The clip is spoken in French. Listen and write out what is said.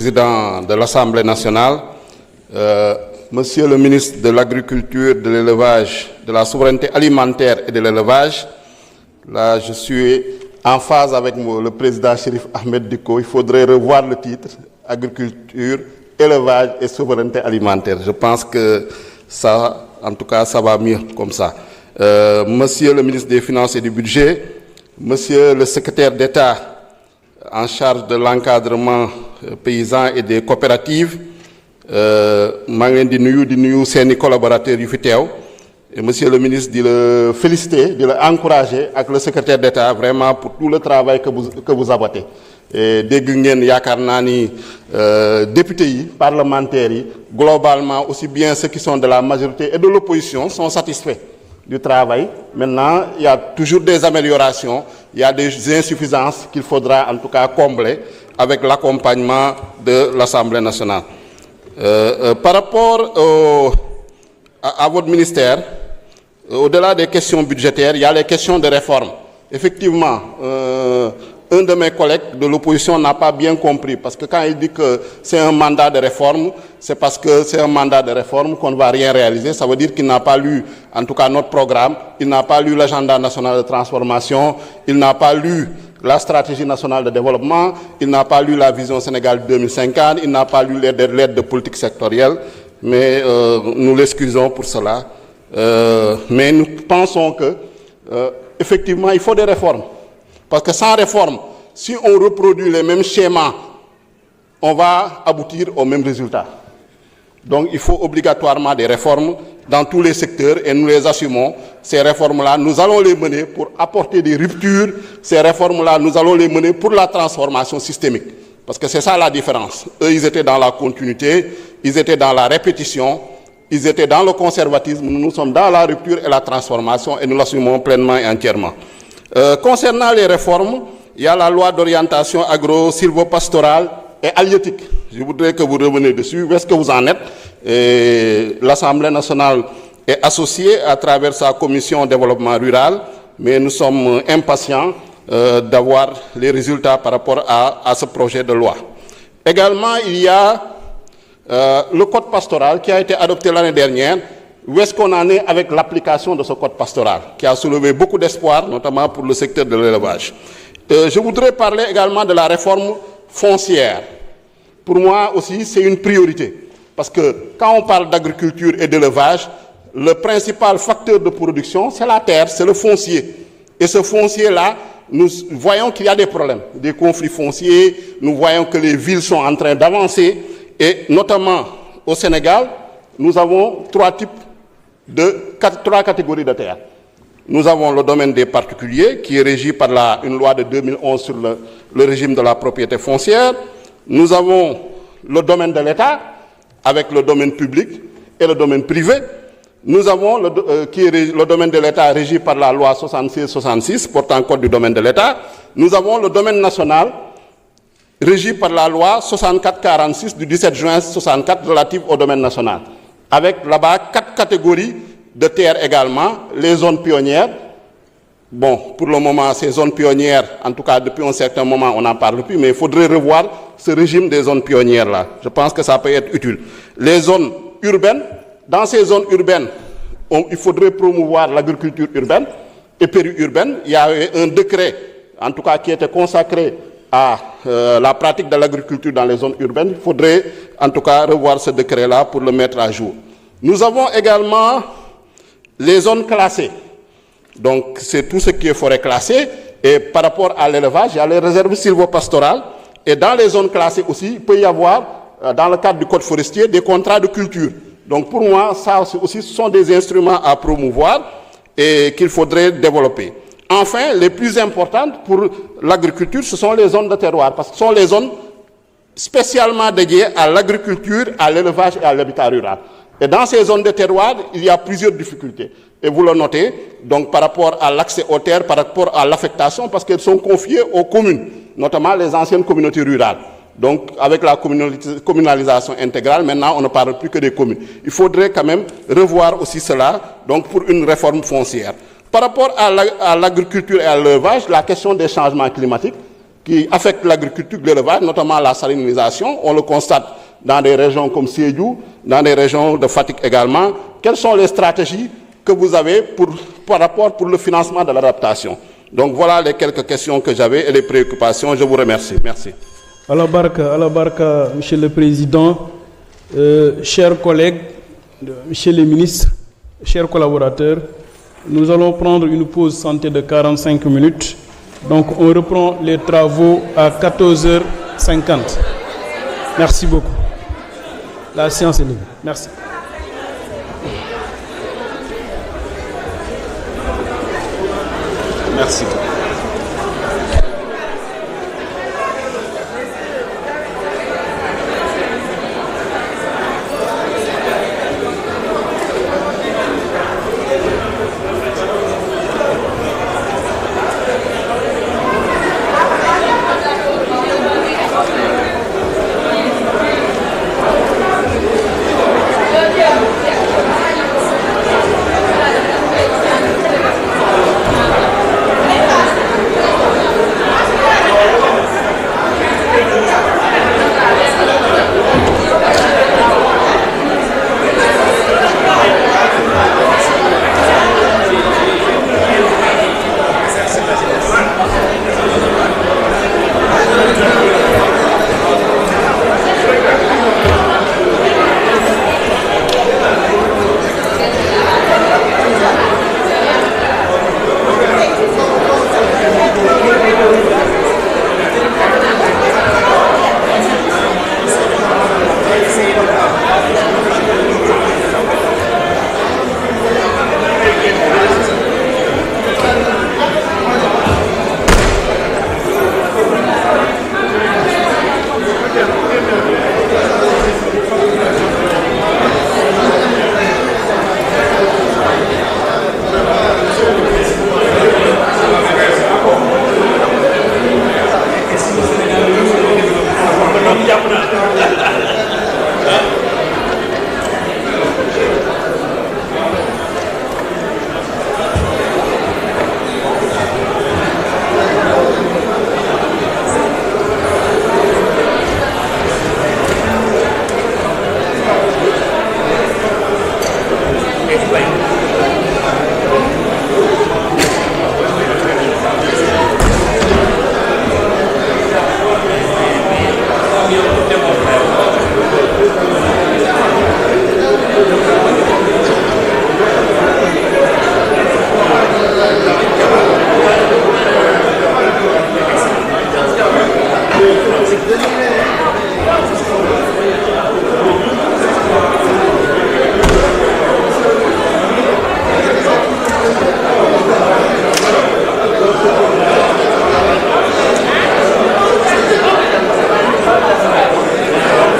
Président de l'Assemblée nationale, Monsieur le ministre de l'Agriculture, de l'Élevage, de la Souveraineté alimentaire et de l'Élevage, là je suis en phase avec le président Chérif Ahmed Dicko, il faudrait revoir le titre, Agriculture, Élevage et Souveraineté alimentaire. Je pense que ça, en tout cas, ça va mieux comme ça. Monsieur le ministre des Finances et du Budget, Monsieur le secrétaire d'État en charge de l'encadrement paysan et des coopératives, maa ngi leen di nuyu seeni collaborateurs yu fi teew et monsieur le ministre di la féliciter di la encourager ak le secrétaire d'État vraiment pour tout le travail que vous abattez. Et dégg ngeen yaakaar naa ni députés yi parlementaires yi globalement aussi bien ceux qui sont de la majorité et de l'opposition sont satisfaits du travail. Maintenant, il y a toujours des améliorations, il y a des insuffisances qu'il faudra en tout cas combler avec l'accompagnement de l'Assemblée nationale. Par rapport à votre ministère, au-delà des questions budgétaires, il y a les questions de réforme. Effectivement, un de mes collègues de l'opposition n'a pas bien compris, parce que quand il dit que c'est un mandat de réforme, c'est parce que c'est un mandat de réforme qu'on ne va rien réaliser. Ça veut dire qu'il n'a pas lu, en tout cas, notre programme, il n'a pas lu l'agenda national de transformation, il n'a pas lu la stratégie nationale de développement, il n'a pas lu la vision Sénégal 2050, il n'a pas lu l'aide de politique sectorielle, mais nous l'excusons pour cela. Mais nous pensons que, effectivement, il faut des réformes. Parce que sans réforme, si on reproduit les mêmes schémas, on va aboutir aux mêmes résultats. Donc il faut obligatoirement des réformes dans tous les secteurs et nous les assumons. Ces réformes-là, nous allons les mener pour apporter des ruptures. Ces réformes-là, nous allons les mener pour la transformation systémique. Parce que c'est ça la différence. Eux, ils étaient dans la continuité, ils étaient dans la répétition, ils étaient dans le conservatisme. Nous sommes dans la rupture et la transformation et nous l'assumons pleinement et entièrement. Concernant les réformes, il y a la loi d'orientation agro-silvopastorale et halieutique. Je voudrais que vous reveniez dessus. Où est-ce que vous en êtes? L'Assemblée nationale est associée à travers sa commission développement rural, mais nous sommes impatients d'avoir les résultats par rapport à ce projet de loi. Également, il y a le code pastoral qui a été adopté l'année dernière. Où est-ce qu'on en est avec l'application de ce code pastoral qui a soulevé beaucoup d'espoir, notamment pour le secteur de l'élevage. Je voudrais parler également de la réforme foncière. Pour moi aussi, c'est une priorité. Parce que quand on parle d'agriculture et d'élevage, le principal facteur de production, c'est la terre, c'est le foncier. Et ce foncier-là, nous voyons qu'il y a des problèmes, des conflits fonciers, nous voyons que les villes sont en train d'avancer. Et notamment au Sénégal, nous avons trois catégories de terres. Nous avons le domaine des particuliers, qui est régi par une loi de 2011 sur le régime de la propriété foncière. Nous avons le domaine de l'État, avec le domaine public et le domaine privé. Nous avons le domaine de l'État régi par la loi 76-66, portant code du domaine de l'État. Nous avons le domaine national, régi par la loi 64-46 du 17 juin 64, relative au domaine national. Avec là-bas 4 catégories de terres également, les zones pionnières. Bon, pour le moment, ces zones pionnières, en tout cas depuis un certain moment, on n'en parle plus, mais il faudrait revoir ce régime des zones pionnières-là. Je pense que ça peut être utile. Les zones urbaines, dans ces zones urbaines, il faudrait promouvoir l'agriculture urbaine et périurbaine. Il y a un décret, en tout cas, qui était consacré à la pratique de l'agriculture dans les zones urbaines. Il faudrait en tout cas revoir ce décret-là pour le mettre à jour. Nous avons également les zones classées. Donc c'est tout ce qui est forêt classée. Et par rapport à l'élevage, il y a les réserves sylvopastorales. Et dans les zones classées aussi, il peut y avoir, dans le cadre du code forestier, des contrats de culture. Donc pour moi, ça aussi, ce sont des instruments à promouvoir et qu'il faudrait développer. Enfin, les plus importantes pour l'agriculture, ce sont les zones de terroir, parce que ce sont les zones spécialement dédiées à l'agriculture, à l'élevage et à l'habitat rural. Et dans ces zones de terroir, il y a plusieurs difficultés. Et vous le notez, donc par rapport à l'accès aux terres, par rapport à l'affectation, parce qu'elles sont confiées aux communes, notamment les anciennes communautés rurales. Donc avec la communalisation intégrale, maintenant on ne parle plus que des communes. Il faudrait quand même revoir aussi cela, donc pour une réforme foncière. Par rapport à l'agriculture et à l'élevage, la question des changements climatiques, qui affectent l'agriculture, l'élevage, notamment la salinisation. On le constate dans des régions comme Sédhiou, dans des régions de Fatick également. Quelles sont les stratégies que vous avez par rapport pour le financement de l'adaptation? Donc voilà les quelques questions que j'avais et les préoccupations. Je vous remercie. Merci. À la barka, Monsieur le Président, chers collègues, Monsieur le ministre, chers collaborateurs, nous allons prendre une pause santé de 45 minutes. Donc on reprend les travaux à 14h50. Merci beaucoup. La séance est levée. Merci. Merci.